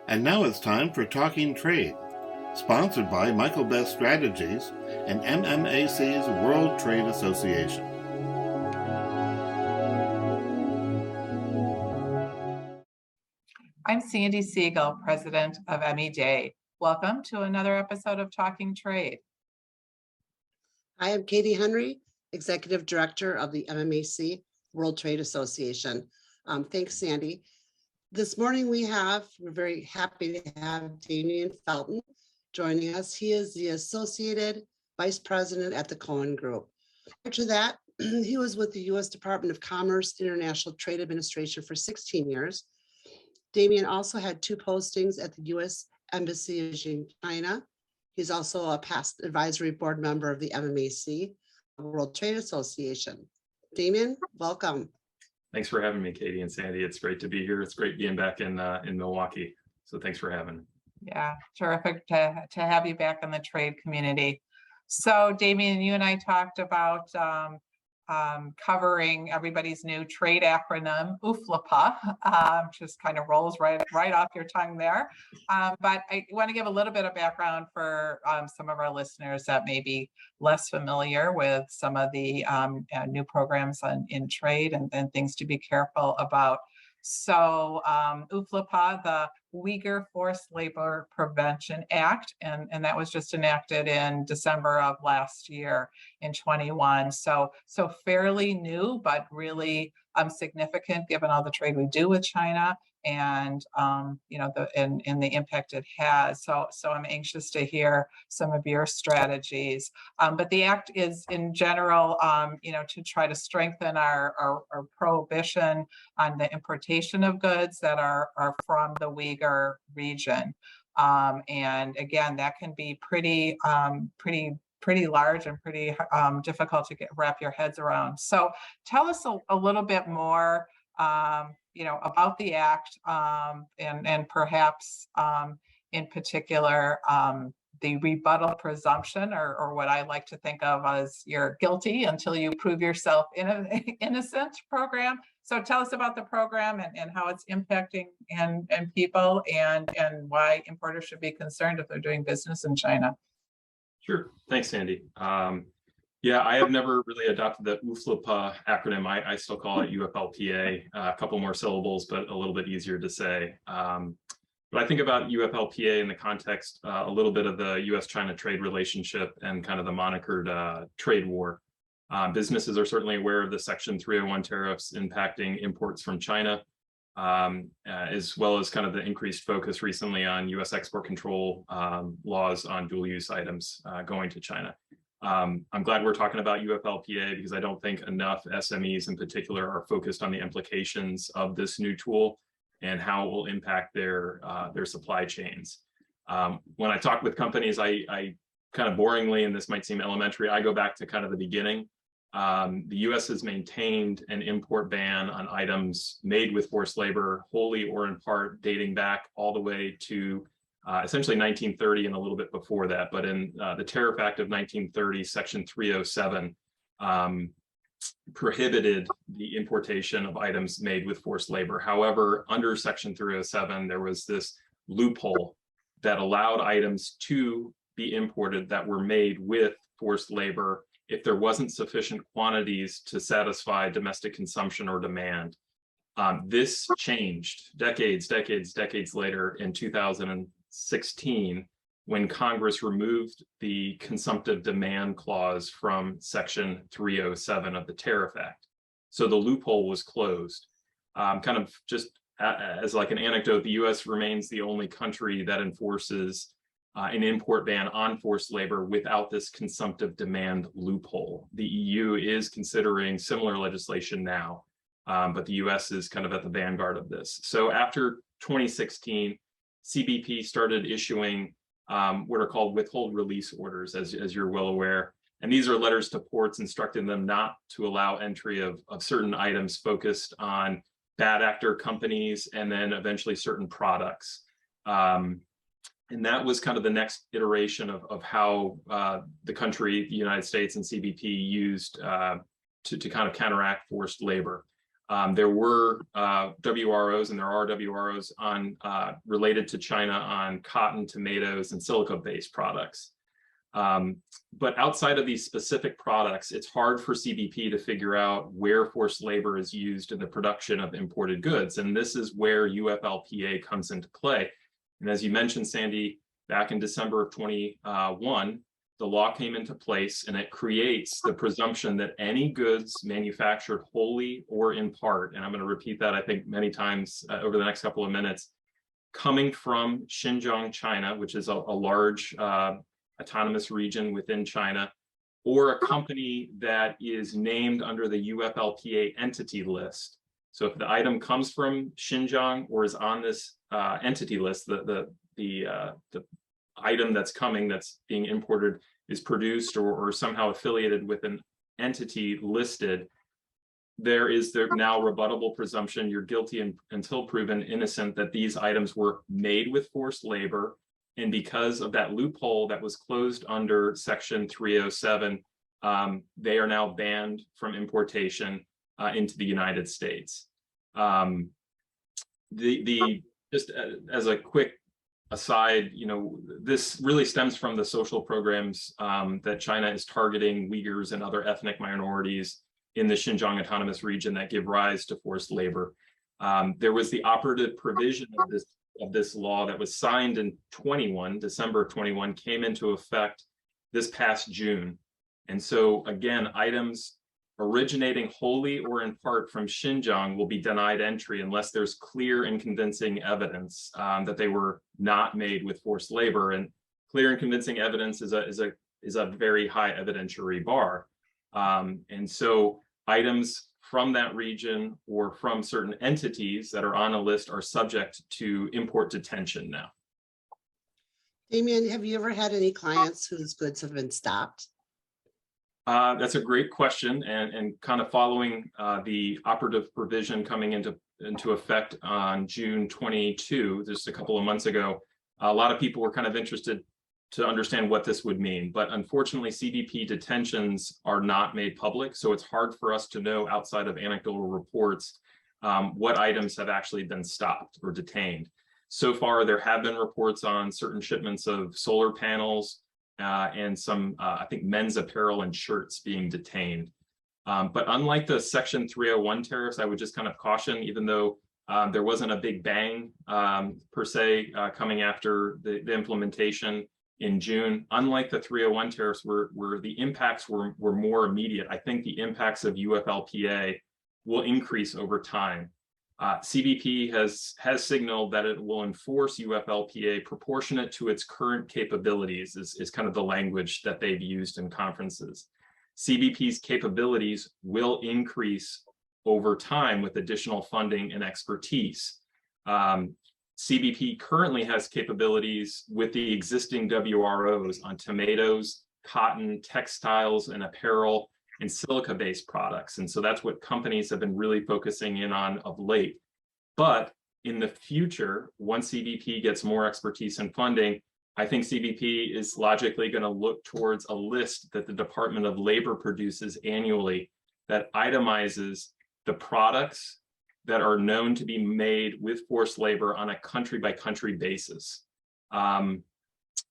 And now it's time for Talking Trade, sponsored by Michael Best Strategies and MMAC's World Trade Association. I'm Sandi Siegel, president of MEJ. Welcome to another episode of Talking Trade. I am Katie Henry, executive director of the MMAC World Trade Association. Thanks, Sandi. This morning we're very happy to have Damian Felton joining us. He is the associated vice president at the Cohen Group. Prior to that, he was with the U.S. Department of Commerce International Trade Administration for 16 years. Damian also had 2 postings at the U.S. Embassy in China. He's also a past advisory board member of the MMAC World Trade Association. Damian, welcome. Thanks for having me, Katie and Sandi. It's great to be here. It's great being back in Milwaukee. So thanks for having me. Yeah, terrific to have you back in the trade community. So Damian, you and I talked about covering everybody's new trade acronym, UFLPA, just kind of rolls right off your tongue there. But I want to give a little bit of background for some of our listeners that may be less familiar with some of the new programs in trade and things to be careful about. So UFLPA, the Uyghur Forced Labor Prevention Act, and that was just enacted in December of last year in 21. So fairly new, but really significant given all the trade we do with China and the impact it has. So I'm anxious to hear some of your strategies. But the act is in general, to try to strengthen our prohibition on the importation of goods that are from the Uyghur region. And again, that can be pretty large and pretty difficult to wrap your heads around. So tell us a little bit more about the act and perhaps in particular the rebuttal presumption, or what I like to think of as you're guilty until you prove yourself innocent program. So tell us about the program and how it's impacting and people and why importers should be concerned if they're doing business in China. Sure. Thanks, Sandi. Yeah, I have never really adopted the UFLPA acronym. I still call it UFLPA, a couple more syllables, but a little bit easier to say. But I think about UFLPA in the context a little bit of the U.S.-China trade relationship and kind of the monikered trade war. Businesses are certainly aware of the Section 301 tariffs impacting imports from China, as well as kind of the increased focus recently on U.S. export control laws on dual-use items going to China. I'm glad we're talking about UFLPA because I don't think enough SMEs in particular are focused on the implications of this new tool and how it will impact their supply chains. When I talk with companies, I kind of boringly, and this might seem elementary, I go back to kind of the beginning. The U.S. has maintained an import ban on items made with forced labor, wholly or in part, dating back all the way to essentially 1930 and a little bit before that. But in the Tariff Act of 1930, Section 307 prohibited the importation of items made with forced labor. However, under Section 307, there was this loophole that allowed items to be imported that were made with forced labor if there wasn't sufficient quantities to satisfy domestic consumption or demand. This changed decades later in 2016 when Congress removed the consumptive demand clause from Section 307 of the Tariff Act. So the loophole was closed. Kind of just as like an anecdote, the US remains the only country that enforces an import ban on forced labor without this consumptive demand loophole. The EU is considering similar legislation now, but the US is kind of at the vanguard of this. So after 2016, CBP started issuing what are called withhold release orders, as you're well aware. And these are letters to ports instructing them not to allow entry of certain items focused on bad actor companies and then eventually certain products. And that was kind of the next iteration of how the country, the United States and CBP used to kind of counteract forced labor. There were WROs, and there are WROs on related to China on cotton, tomatoes, and silica-based products. But outside of these specific products, it's hard for CBP to figure out where forced labor is used in the production of imported goods. And this is where UFLPA comes into play. And as you mentioned, Sandi, back in December of 21, the law came into place, and it creates the presumption that any goods manufactured wholly or in part, and I'm going to repeat that, I think, many times over the next couple of minutes, coming from Xinjiang, China, which is a large autonomous region within China, or a company that is named under the UFLPA entity list. So if the item comes from Xinjiang or is on this entity list, the item that's coming, that's being imported, is produced or somehow affiliated with an entity listed, there is the now rebuttable presumption you're guilty until proven innocent that these items were made with forced labor. And because of that loophole that was closed under Section 307, they are now banned from importation into the United States. Just as a quick aside, this really stems from the social programs that China is targeting Uyghurs and other ethnic minorities in the Xinjiang Autonomous Region that give rise to forced labor. There was the operative provision of this law that was signed in December of 21, came into effect this past June. And so again, items originating wholly or in part from Xinjiang will be denied entry unless there's clear and convincing evidence that they were not made with forced labor. And clear and convincing evidence is a very high evidentiary bar. And so items from that region or from certain entities that are on a list are subject to import detention now. Damian, have you ever had any clients whose goods have been stopped? That's a great question, and kind of following the operative provision coming into effect on June 22, just a couple of months ago, a lot of people were kind of interested to understand what this would mean. But unfortunately, CBP detentions are not made public, so it's hard for us to know outside of anecdotal reports what items have actually been stopped or detained. So far, there have been reports on certain shipments of solar panels and some, I think, men's apparel and shirts being detained. But unlike the Section 301 tariffs, I would just kind of caution, even though there wasn't a big bang per se coming after the implementation in June, unlike the 301 tariffs where the impacts were more immediate, I think the impacts of UFLPA will increase over time. CBP has signaled that it will enforce UFLPA proportionate to its current capabilities, is kind of the language that they've used in conferences. CBP's capabilities will increase over time with additional funding and expertise. CBP currently has capabilities with the existing WROs on tomatoes, cotton, textiles, and apparel, and silica-based products. And so that's what companies have been really focusing in on of late. But in the future, once CBP gets more expertise and funding, I think CBP is logically going to look towards a list that the Department of Labor produces annually that itemizes the products that are known to be made with forced labor on a country-by-country basis. And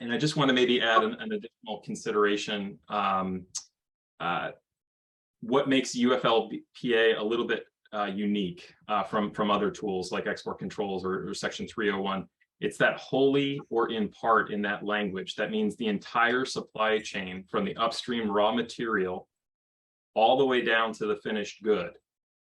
I just want to maybe add an additional consideration. What makes UFLPA a little bit unique from other tools like export controls or Section 301. It's that wholly or in part in that language. That means the entire supply chain from the upstream raw material all the way down to the finished good,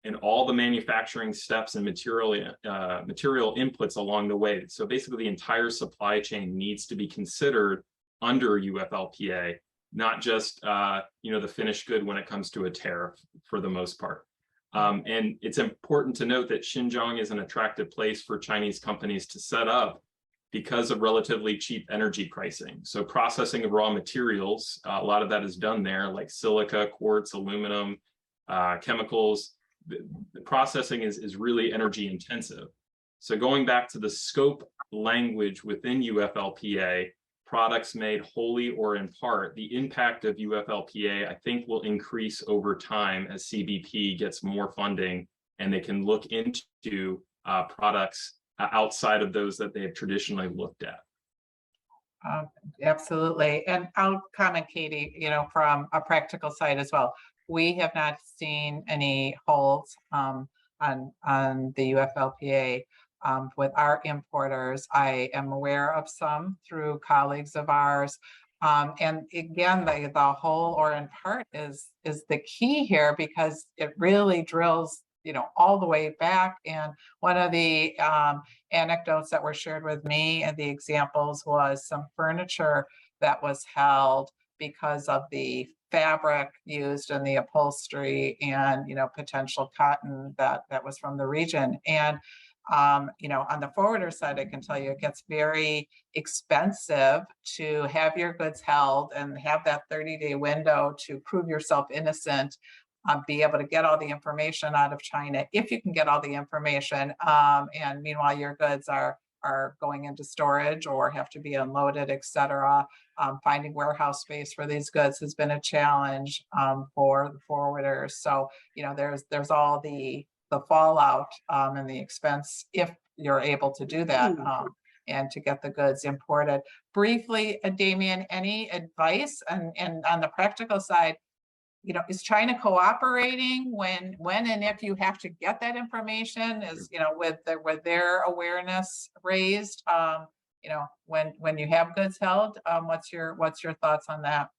and all the manufacturing steps and material inputs along the way. So basically the entire supply chain needs to be considered under UFLPA, not just the finished good when it comes to a tariff for the most part. And it's important to note that Xinjiang is an attractive place for Chinese companies to set up because of relatively cheap energy pricing. So processing of raw materials, a lot of that is done there, like silica, quartz, aluminum, chemicals. The processing is really energy intensive. So going back to the scope language within UFLPA, products made wholly or in part, the impact of UFLPA, I think, will increase over time as CBP gets more funding and they can look into products outside of those that they have traditionally looked at. Absolutely. And I'll comment, Katie, from a practical side as well. We have not seen any holds on the UFLPA with our importers. I am aware of some through colleagues of ours. And again, the whole or in part is the key here, because it really drills all the way back. And one of the anecdotes that were shared with me and the examples was some furniture that was held because of the fabric used in the upholstery and potential cotton that was from the region. And on the forwarder side, I can tell you it gets very expensive to have your goods held and have that 30-day window to prove yourself innocent, be able to get all the information out of China, if you can get all the information. And meanwhile, your goods are going into storage or have to be unloaded, et cetera. Finding warehouse space for these goods has been a challenge for the forwarders. So, there's all the fallout and the expense if you're able to do that and to get the goods imported. Briefly, Damian, any advice? And on the practical side, is China cooperating when and if you have to get that information? Is with their awareness raised? When you have goods held, what's your thoughts on that?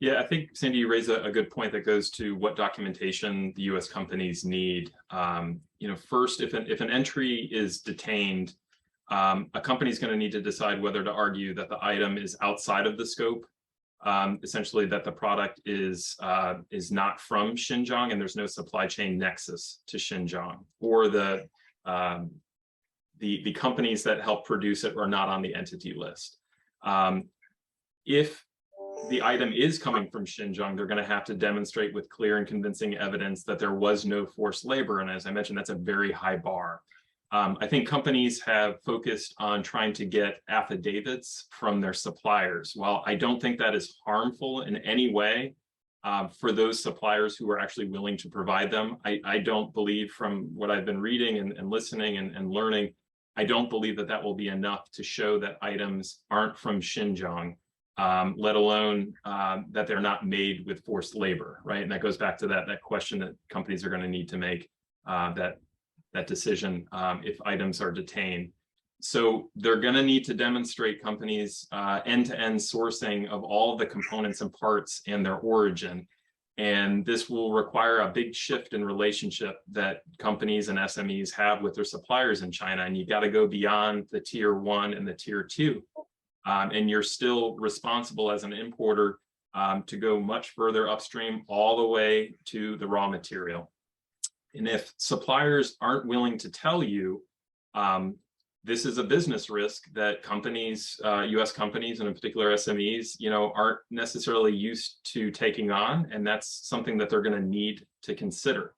Yeah, I think, Sandi, you raise a good point that goes to what documentation the U.S. companies need. First, if an entry is detained, a company is going to need to decide whether to argue that the item is outside of the scope, essentially that the product is not from Xinjiang and there's no supply chain nexus to Xinjiang, or the companies that help produce it are not on the entity list. If the item is coming from Xinjiang, they're going to have to demonstrate with clear and convincing evidence that there was no forced labor. And as I mentioned, that's a very high bar. I think companies have focused on trying to get affidavits from their suppliers. While I don't think that is harmful in any way for those suppliers who are actually willing to provide them, I don't believe, from what I've been reading and listening and learning, I don't believe that will be enough to show that items aren't from Xinjiang. Let alone that they're not made with forced labor, right? And that goes back to that question that companies are going to need to make that decision if items are detained. So they're going to need to demonstrate, companies, end-to-end sourcing of all the components and parts and their origin. And this will require a big shift in relationship that companies and SMEs have with their suppliers in China. And you got to go beyond the tier 1 and the tier 2. And you're still responsible as an importer to go much further upstream, all the way to the raw material. And if suppliers aren't willing to tell you, this is a business risk that companies, U.S. companies, and in particular SMEs, aren't necessarily used to taking on, and that's something that they're going to need to consider.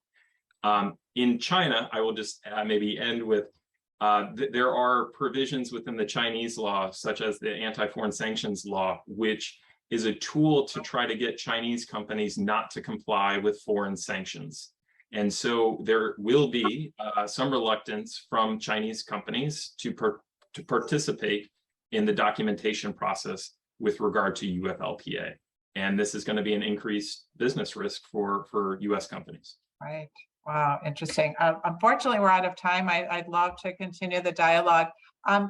In China, I will just maybe end with, there are provisions within the Chinese law, such as the anti-foreign sanctions law, which is a tool to try to get Chinese companies not to comply with foreign sanctions. And so there will be some reluctance from Chinese companies to participate in the documentation process with regard to UFLPA. And this is going to be an increased business risk for U.S. companies. Right. Wow, interesting. Unfortunately, we're out of time. I'd love to continue the dialogue.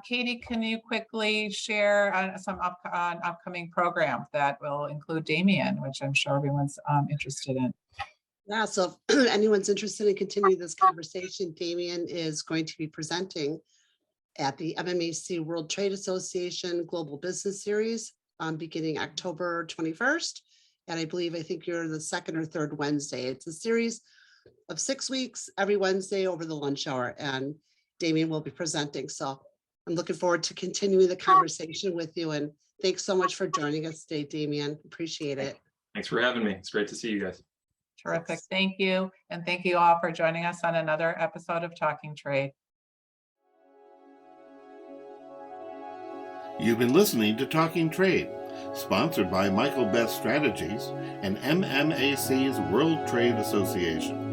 Katie, can you quickly share some upcoming programs that will include Damian, which I'm sure everyone's interested in? Yeah, so if anyone's interested in continuing this conversation, Damian is going to be presenting at the MMAC World Trade Association Global Business Series beginning October 21st. And I think you're the second or third Wednesday. It's a series of 6 weeks, every Wednesday over the lunch hour, and Damian will be presenting. So I'm looking forward to continuing the conversation with you. And thanks so much for joining us today, Damian. Appreciate it. Thanks for having me. It's great to see you guys. Terrific. Thank you. And thank you all for joining us on another episode of Talking Trade. You've been listening to Talking Trade, sponsored by Michael Best Strategies and MMAC's World Trade Association.